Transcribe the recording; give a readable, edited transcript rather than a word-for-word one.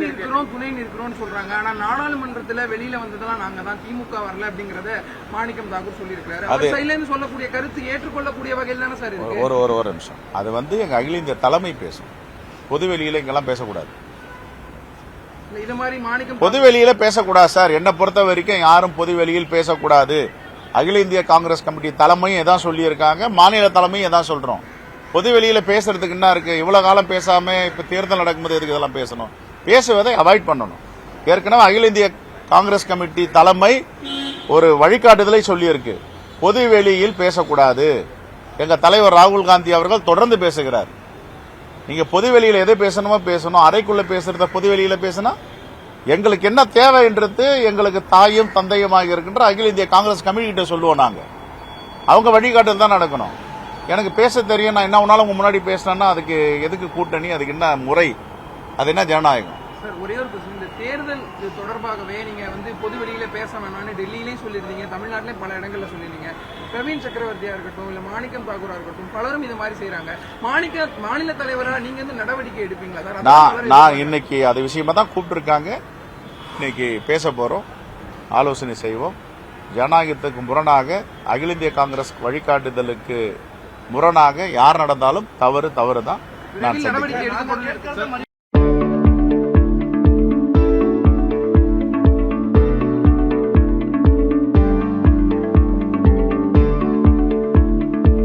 நிற்கிறோம் துணை நிற்கிறோம்னு சொல்றாங்க. ஆனா நாடாளுமன்றத்துல வெளியில வந்ததெல்லாம் நாங்க தான், திமுக வரல அப்படிங்கறத மாணிக்கம் தாக்கூர் சொல்லியிருக்காரு. அவர் சைடுல இருந்து சொல்லக்கூடிய கருத்து ஏற்றுக்கொள்ளக்கூடிய வகையில் தானே சார் இருக்கு. ஒரு நிமிஷம், அது எங்க அகில இந்திய தலைமை பேசும், பொதுவெளியில இங்கெல்லாம் பேசக்கூடாது. இது மாதிரி மாணிக்கம் பொதுவெளியில பேசக்கூடாது சார். என்ன பொறுத்த வரைக்கும் யாரும் பொதுவெளியில் பேசக்கூடாது. அகில இந்திய காங்கிரஸ் கமிட்டி தலைமையும் எதான் சொல்லி இருக்காங்க, மாநில தலைமையும் எதான் சொல்றோம். பொதுவெளியில பேசுறதுக்கு என்ன இருக்கு? இவ்வளவு காலம் பேசாம இப்ப தேர்தல் நடக்கும்போது எதுக்கு இதெல்லாம் பேசணும்? பேசுவதை அவாய்ட் பண்ணணும். ஏற்கனவே அகில இந்திய காங்கிரஸ் கமிட்டி தலைமை ஒரு வழிகாட்டுதலை சொல்லியிருக்கு, பொதுவெளியில் பேசக்கூடாது. எங்க தலைவர் ராகுல் காந்தி அவர்கள் தொடர்ந்து பேசுகிறார். நீங்க பொதுவெளியில எதை பேசணுமோ பேசணும், அறைக்குள்ள பேசுறத பொதுவெளியில பேசினா எங்களுக்கு என்ன தேவைன்றது எங்களுக்கு தாயும் தந்தையுமாக இருக்கின்ற அகில இந்திய காங்கிரஸ் கமிட்டி கிட்ட சொல்லுவோம். நாங்க அவங்க வழிகாட்டுதல் தான் நடக்கணும். எனக்கு பேச தெரியும், நான் என்ன ஒன்னாலும் உங்க முன்னாடி பேசினா அதுக்கு எதுக்கு கூட்டணி, அதுக்கு என்ன முறை, அது என்ன ஜனநாயகம்? சார் ஒரே ஒரு பிரச்சனை, இந்த தேர்தல் தொடர்பாகவே நீங்க பொது வெளியில பேச வேணாம்னு டெல்லியிலையும் சொல்லியிருந்தீங்க, தமிழ்நாட்டிலையும் பல இடங்கள்ல சொல்லியிருந்தீங்க. பிரவீன் சக்கரவர்த்தியா இருக்கட்டும், இல்ல மாணிக்கம் தாக்கூரா இருக்கட்டும், பலரும் இது மாதிரி செய்யறாங்க. மாநில தலைவரா நீங்க நடவடிக்கை எடுப்பீங்களா சார்? நான் இன்னைக்கு அது விஷயமா தான் கூப்பிட்டு இருக்காங்க. இன்னைக்கு பேச போறோம், ஆலோசனை செய்வோம். ஜனநாயகத்துக்கு முரணாக, அகில இந்திய காங்கிரஸ் வழிகாட்டுதலுக்கு முரணாக யார் நடந்தாலும் தவறு தான். நான்